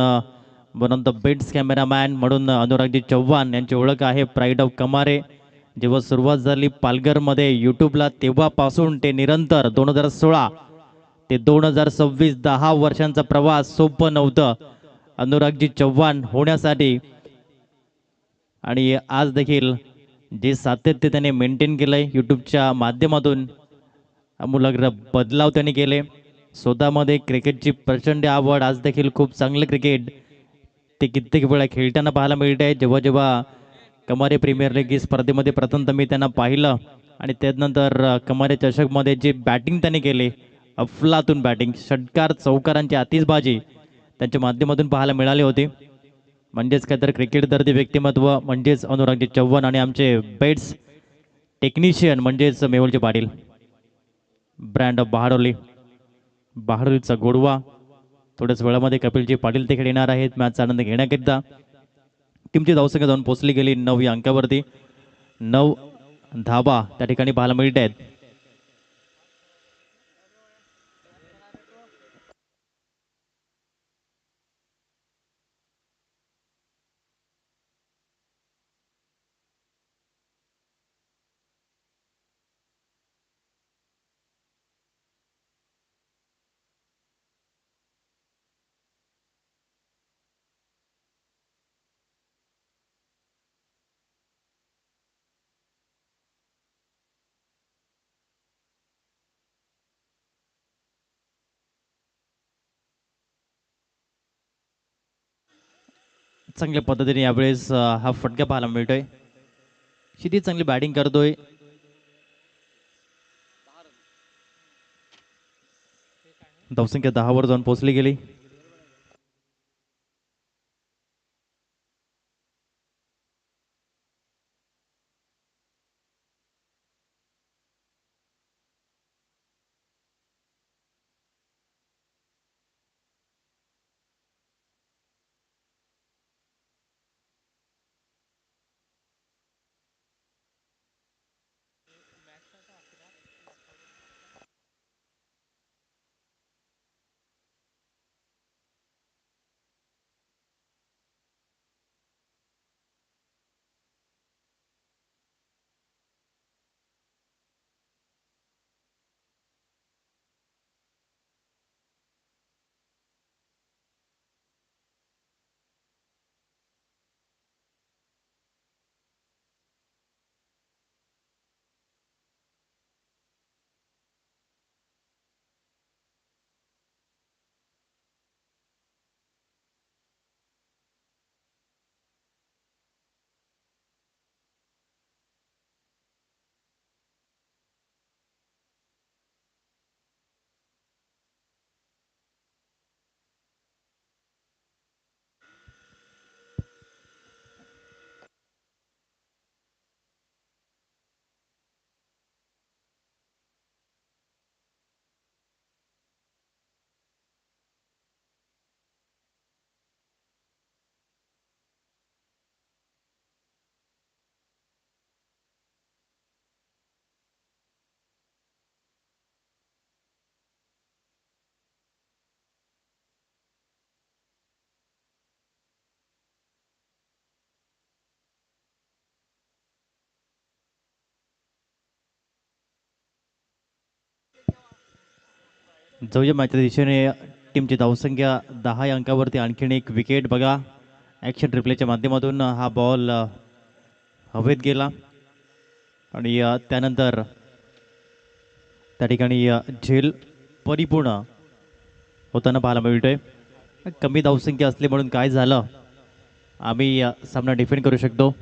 Speaker 1: One of the best cameraman म्हणून अनुरागजी चव्हाण यांची ओळख आहे. प्राईड ऑफ कमारे. जेव्हा सुरुवात झाली पालघरमध्ये यूट्यूबला तेव्हापासून ते निरंतर 2016 ते 2026 10 वर्षांचा प्रवास सोपं नव्हतं अनुरागजी चव्हाण होण्यासाठी. आणि आज देखील जे सातत्य त्याने मेंटेन केलंय यूट्यूबच्या माध्यमातून, आमूलाग्र बदलाव त्यांनी केले. स्वतःमध्ये क्रिकेटची प्रचंड आवड, आज देखील खूप चांगलं क्रिकेट ते कित्येक वेळा खेळताना पाहायला मिळत आहे. जेव्हा जेव्हा कमारे प्रीमियर लीग स्पर्धेमध्ये प्रथमतः मी त्यांना पाहिलं आणि त्यानंतर कमारे चषकमध्ये जे बॅटिंग त्यांनी केले, अफलातून बॅटिंग, षटकार चौकारांची आतिषबाजी त्यांच्या माध्यमातून पाहायला मिळाली होती. म्हणजेच काय तर क्रिकेट दर्दी व्यक्तिमत्व म्हणजेच अनुरागजी चव्हाण आणि आमचे बेट्स टेक्निशियन म्हणजेच मेहुलजी पाटील. Brand of Bahadoli. बहाडोलीचा गोडवा. थोड्याच वेळामध्ये कपिलजी पाटील देखील येणार आहेत मॅचचा आनंद घेण्याकरिता. टीमची धावसंख्या जाऊन पोहोचली गेली 9 या अंकावरती. 9 धावा त्या ठिकाणी पाहायला मिळत आहेत. चांगल्या पद्धतीने यावेळेस हा फटका पाहायला मिळतोय. किती चांगली बॅटिंग करतोय. धावसंख्या 10 वर जाऊन पोहोचली गेली. जाऊया मॅचच्या दिशेने. टीमची धावसंख्या 10 या अंकावरती. आणखीन एक विकेट बघा. ॲक्शन रिप्लेच्या माध्यमातून हा बॉल हवेत गेला आणि त्यानंतर त्या ठिकाणी झेल परिपूर्ण होताना पाहायला मिळतोय. कमी धावसंख्या असली म्हणून काय झालं, आम्ही सामना डिफेंड करू शकतो.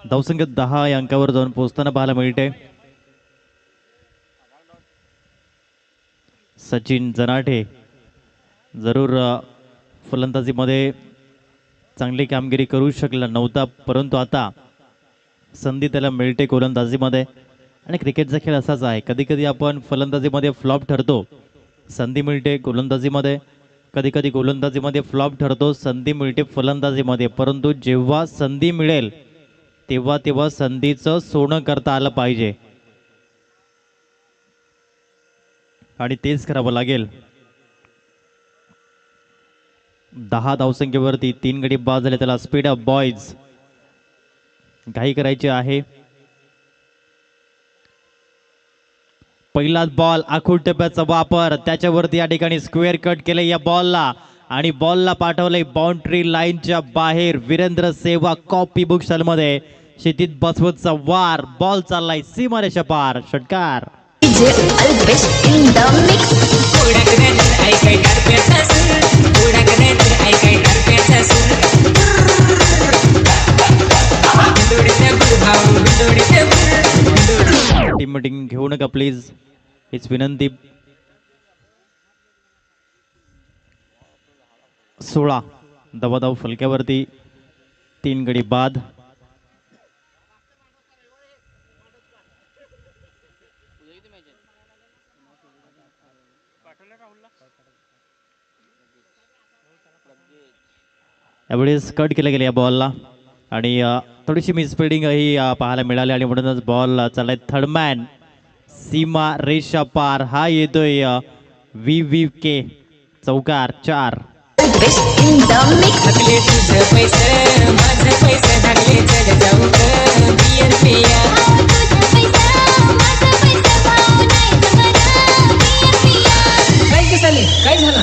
Speaker 1: धावसंख्या 10 या अंकावर जाऊन पोहोचताना पाहायला मिळते. सचिन जनाठे जरूर फलंदाजीमध्ये चांगली कामगिरी करू शकला नव्हता, परंतु आता संधी त्याला मिळते गोलंदाजीमध्ये. आणि क्रिकेटचा खेळ असाच आहे, कधी कधी आपण फलंदाजीमध्ये फ्लॉप ठरतो, संधी मिळते गोलंदाजीमध्ये. कधी कधी गोलंदाजीमध्ये फ्लॉप ठरतो, संधी मिळते फलंदाजीमध्ये. परंतु जेव्हा संधी मिळेल तेव्हा तेव्हा संधीचं सोनं करता आलं पाहिजे आणि तेच करावं लागेल. 10 धावसंख्येवरती 3 गडी बाद झाले. त्याला स्पीड अप बॉयज, घाई करायची आहे. पहिलाच बॉल, आखूड टप्प्याचा वापर, त्याच्यावरती या ठिकाणी स्क्वेअर कट केले या बॉलला आणि बॉलला पाठवले बाउंड्री लाईनच्या बाहेर. वीरेंद्र सेहवाग कॉपी बुक मध्ये. क्षितिज बसवतचा वार, बॉल चाललाय सीमारेषा पार, षटकार. टीम मीटिंग घेऊ नका प्लीज, हीच विनंती. 16 धाव फलक्यावरती, 3 गडी बाद. यावेळेस कट केलं गेलं या बॉलला आणि थोडीशी मिसफिल्डिंग ही पाहायला मिळाली आणि म्हणूनच बॉल चाललाय थर्डमॅन सीमा रेषा पार. हा येतोय VVK, चौकार, 4.
Speaker 3: काय झालं?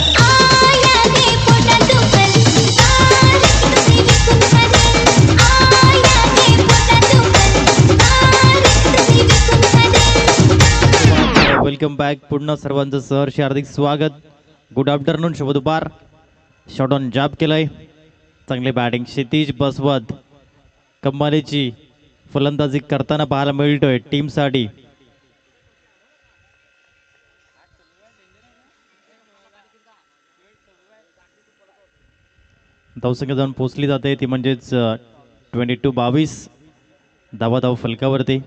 Speaker 1: Welcome back. पुन्हा सर्वांचं सहर्ष हार्दिक स्वागत. गुड आफ्टरनून, शुभ दुपार. शॉट ऑन जॅब केलंय, चांगली बॅटिंग. क्षितिज बसवत कमालीची फलंदाजी करताना पाहायला मिळतोय टीमसाठी. धावसंख्या जाऊन पोचली जाते ती म्हणजेच 22 धाव फलकावरती.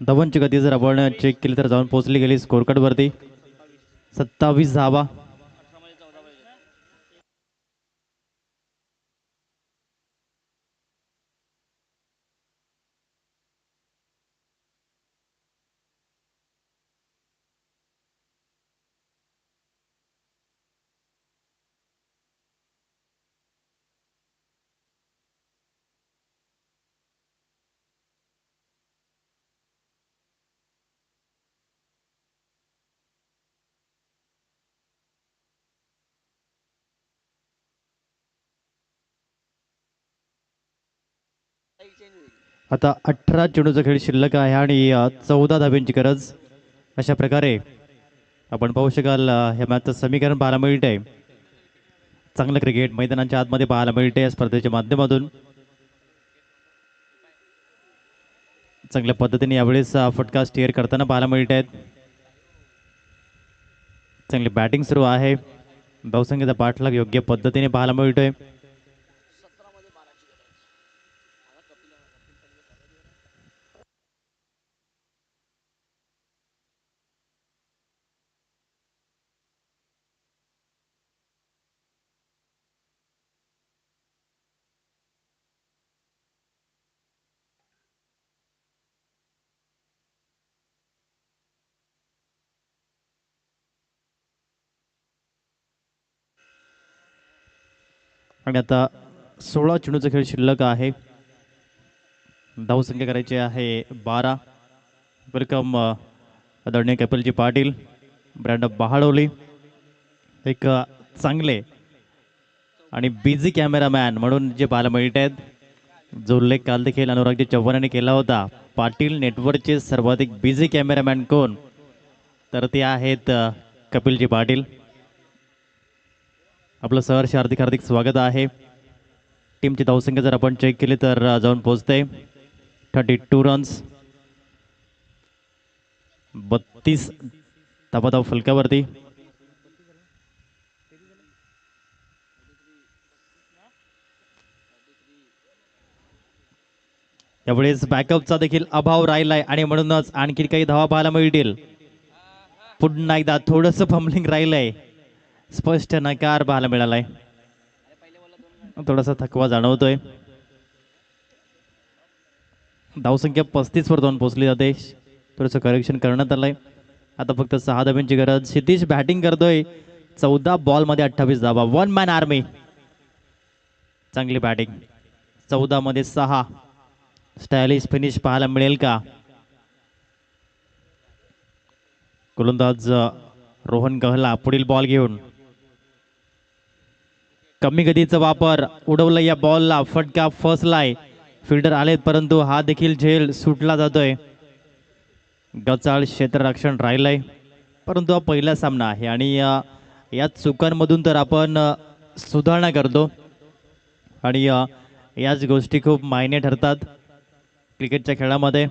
Speaker 1: धवनची गती जर आपण चेक केली तर जाऊन पोहोचली गेली स्कोर कार्डवरती 27 धावा. आता 18 चेंडूचा खेळ शिल्लक आहे आणि 14 धाब्यांची गरज. अशा प्रकारे आपण पाहू शकाल ह्या मॅचचं समीकरण पाहायला मिळते. चांगलं क्रिकेट मैदानाच्या आतमध्ये पाहायला मिळते या स्पर्धेच्या माध्यमातून. चांगल्या पद्धतीने यावेळेस फटका स्टिअर करताना पाहायला मिळत आहेत. चांगली बॅटिंग सुरू आहे. धावसंख्येचा पाठलाग योग्य पद्धतीने पाहायला मिळतोय. आणि आता 16 चेंडूचा खेळ शिल्लक आहे. धावसंख्या करायची आहे 12. वेलकम आदरणीय कपिलजी पाटील, ब्रँड बहाडोली. एक चांगले आणि बिझी कॅमेरामॅन म्हणून जे पाहायला मिळत आहेत, जो उल्लेख काल देखील अनुरागजी चव्हाण यांनी केला होता. पाटील नेटवर्कचे सर्वाधिक बिझी कॅमेरामॅन कोण, तर ते आहेत कपिलजी पाटील. आपलं सहर्ष हार्दिक हार्दिक स्वागत आहे. टीमची धावसंख्या जर आपण चेक केली तर जाऊन पोहोचते 32 रन्स. 32 धाव फलकावरती. यावेळेस बॅकअपचा देखील अभाव राहिलाय आणि म्हणूनच आणखी काही धावा पाहायला मिळतील. पुन्हा एकदा थोडंसं फंबलिंग राहिलंय. स्पष्ट नकार पाहायला मिळालाय. थोडासा थकवा जाणवतोय. धावसंख्या 35 वर जाऊन पोहोचली जाते. थोडंसं करेक्शन करण्यात आलंय. आता फक्त 6 धाब्यांची गरज. क्षितिज बॅटिंग करतोय. 14 बॉलमध्ये 28 धावा. 1 मॅन आर्मी. चांगली बॅटिंग. 14 मध्ये 6. स्टायलिश फिनिश पाहायला मिळेल का? गोलंदाज रोहन गहला पुढील बॉल घेऊन. कमी गतीचा वापर. उडवलं या बॉलला. फटका फसलाय. फिल्डर आलेत परंतु हा देखील झेल सुटला जातोय. गचाळ क्षेत्ररक्षण राहिलंय. परंतु हा पहिला सामना आहे आणि या चुकांमधून तर आपण सुधारणा करतो आणि याच गोष्टी खूप मायने ठरतात क्रिकेटच्या खेळामध्ये.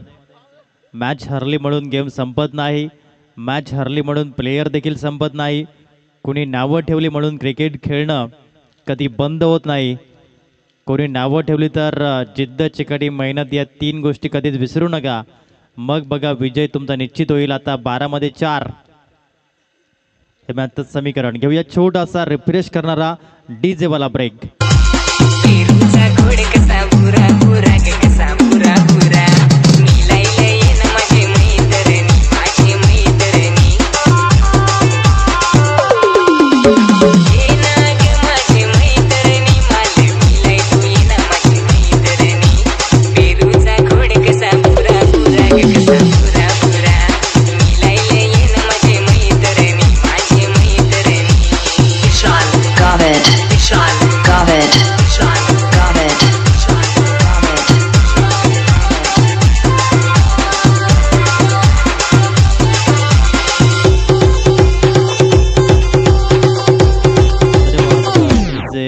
Speaker 1: मॅच हरली म्हणून गेम संपत नाही. मॅच हरली म्हणून प्लेयर देखील संपत नाही. कुणी नावं ठेवली म्हणून क्रिकेट खेळणं कधी बंद होत नाही. कोणी नावं ठेवली तर जिद्द, चिकाटी, मेहनत या 3 गोष्टी कधीच विसरू नका. मग बघा विजय तुमचा निश्चित होईल. आता 12 मध्ये 4 हे मॅचचं समीकरण. घेऊया छोटासा रिफ्रेश करणारा डीजे वाला ब्रेक.
Speaker 3: पेरूचा गोड कसा पुरा पुरा ग कसा पुरा पुरा मिलायला येन माझी मैत्रिणी माझी मैत्रिणी ये ना ग माझी मैत्रिणी मला मिलाय तू ये ना माझी मैत्रिणी. पेरूचा गोड कसा पुरा पुरा ग कसा पुरा पुरा मिलायला येन माझी मैत्रिणी माझी मैत्रिणी.
Speaker 8: Sean Govitt. Sean Govitt. Sean Govitt. Sean Govitt.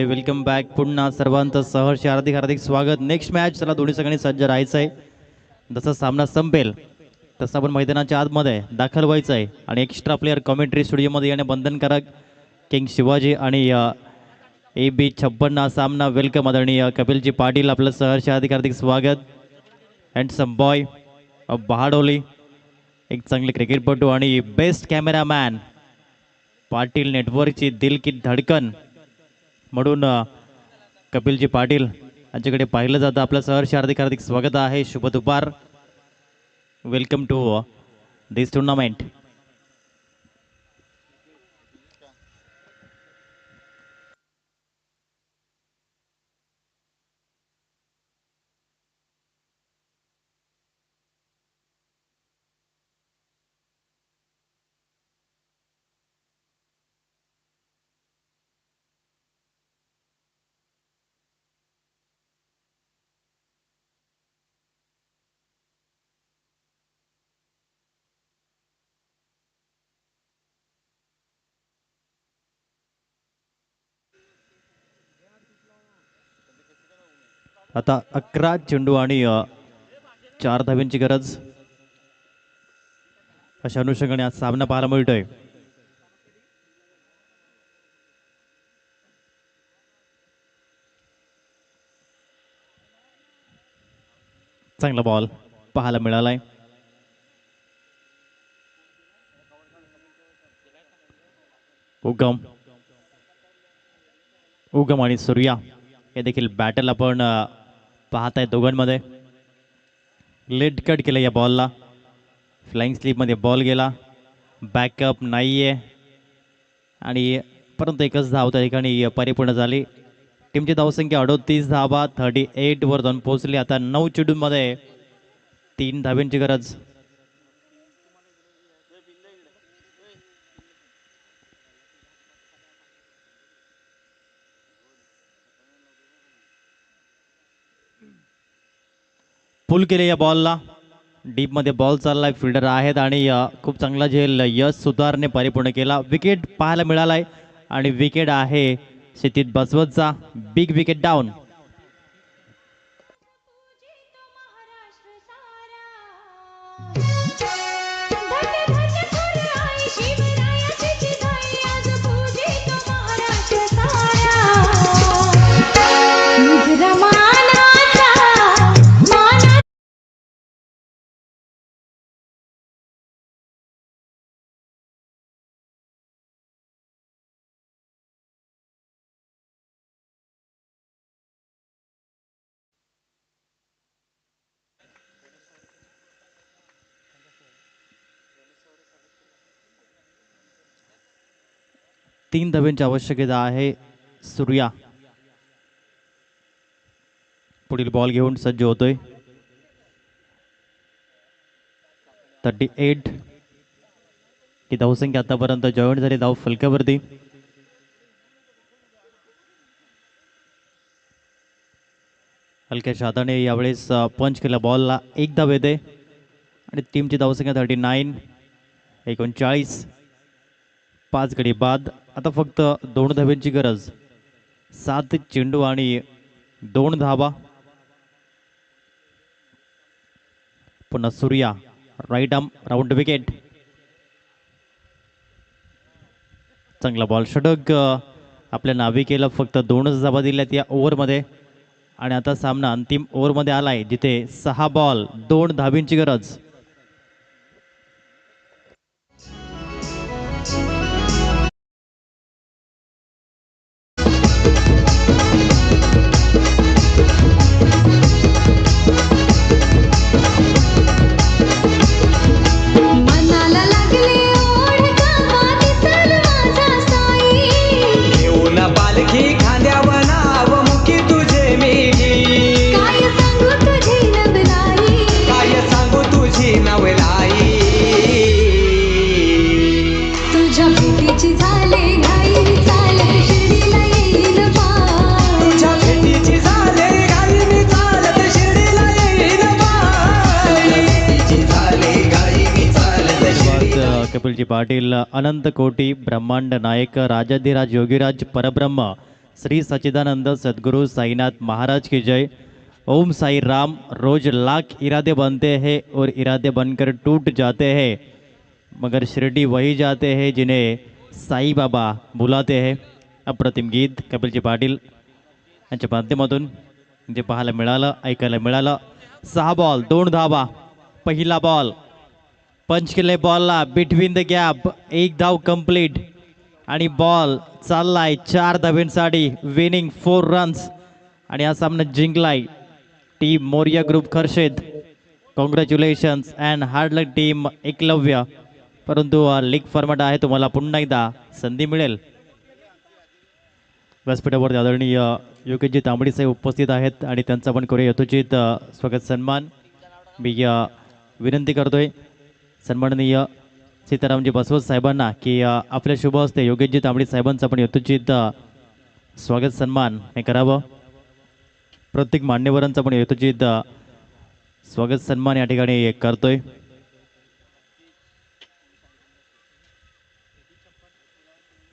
Speaker 1: Welcome back. पुन्हा सर्वांचं सहर्ष हार्दिक हार्दिक स्वागत. नेक्स्ट मॅच चला दोन्ही सगळ्यांनी सज्ज राहायचं आहे. जसा सामना संपेल तसं आपण मैदानाच्या आतमध्ये दाखल व्हायचं आहे आणि एक्स्ट्रा प्लेअर कॉमेंट्री स्टुडिओमध्ये येणे बंधनकारक. किंग शिवाजी आणि AB 56 हा सामना. वेलकम आदरणीय कपिलजी पाटील. आपलं सहर्ष हार्दिक हार्दिक स्वागत. Handsome boy of Bahadoli. एक चांगले क्रिकेटपटू आणि बेस्ट कॅमेरामॅन पाटील नेटवर्कची दिल की धडकन म्हणून कपिलजी पाटील यांच्याकडे पाहिलं जातं. आपलं सहर्ष हार्दिक हार्दिक स्वागत आहे. शुभ दुपार. Welcome to this tournament. आता 11 चेंडू आणि 4 धाब्यांची गरज अशा अनुषंगाने आज सामना पाहायला मिळतोय. चांगला बॉल पाहायला मिळालाय. उगम आणि सूर्या हे देखील बॅटल आपण पाहत आहे दोघांमध्ये. लेट कट केलं या बॉलला. फ्लाइंग स्लीपमध्ये बॉल गेला. बॅकअप नाही आहे आणि परंतु एकच धाव त्या ठिकाणी परिपूर्ण झाली. टीमची धावसंख्या 38 धावा 38 वर जाऊन पोहोचली. आता 9 चेंडूंमध्ये 3 धाब्यांची गरज. पुल केले या बॉलला. डीपमध्ये बॉल चाललाय. फिल्डर आहेत आणि खूप चांगला झेल यश सुतारने परिपूर्ण केला. विकेट पाहायला मिळालाय आणि विकेट आहे क्षितिज बसवतचा. Big wicket down. तीन धाब्यांची आवश्यकता आहे. सूर्या पुढील बॉल घेऊन सज्ज होतोय. 38 ही धावसंख्या आतापर्यंत जॉईंट झाली धाव फलकावरती. हलक्याच्या हाताने यावेळेस पंच केला बॉलला. एक धाव येते आणि टीमची धावसंख्या 39. 39 5 गडी बाद. आता फक्त 2 धाब्यांची गरज. 7 चेंडू आणि 2 धाबा. पुन्हा Surya right arm round wicket. चांगला बॉल. षटक आपल्या नाविकेला फक्त 2च धाबा दिल्यात या ओव्हरमध्ये आणि आता सामना अंतिम ओव्हरमध्ये आलाय जिथे 6 बॉल 2 धाबींची गरज. कपिलजी पाटील अनंत कोटी ब्रह्मांड नायक राजाधिराज योगीराज परब्रह्म श्री सच्चिदानंद सद्गुरु साईनाथ महाराज की जय. ओम साई राम. रोज लाख इरादे बनते हैं और इरादे बनकर टूट जाते हैं मगर शिरडी वही जाते हैं जिन्हें साई बाबा बुलाते हैं. अप्रतिम गीत कपिलजी पाटील यांच्या माध्यमातून जे पाहायला मिळालं ऐकायला मिळालं. 6 बॉल 2 धाबा. पहिला बॉल पंच केले बॉलला बिटवीन द गॅप, एक धाव कंप्लीट आणि बॉल चाललाय 4 धावेंसाठी, विनिंग 4 रन्स आणि हा सामना जिंकलाय team Moriya group Kharshed. Congratulations and hard luck team Eklavya. परंतु लीग फॉर्मॅट आहे, तुम्हाला पुन्हा एकदा संधी मिळेल. व्यासपीठावरती आदरणीय योगेशजी तांबडी साहेब उपस्थित आहेत आणि त्यांचा पण करूया यथोचित स्वागत सन्मान. मी विनंती करतोय सन्माननीय सीतारामजी बसवत साहेबांना की आपल्या शुभ हस्ते योगेशजी तांबडी साहेबांचा पण यथोचित स्वागत सन्मान हे करावं. प्रत्येक मान्यवरांचा पण यथोचित स्वागत सन्मान या ठिकाणी करतोय.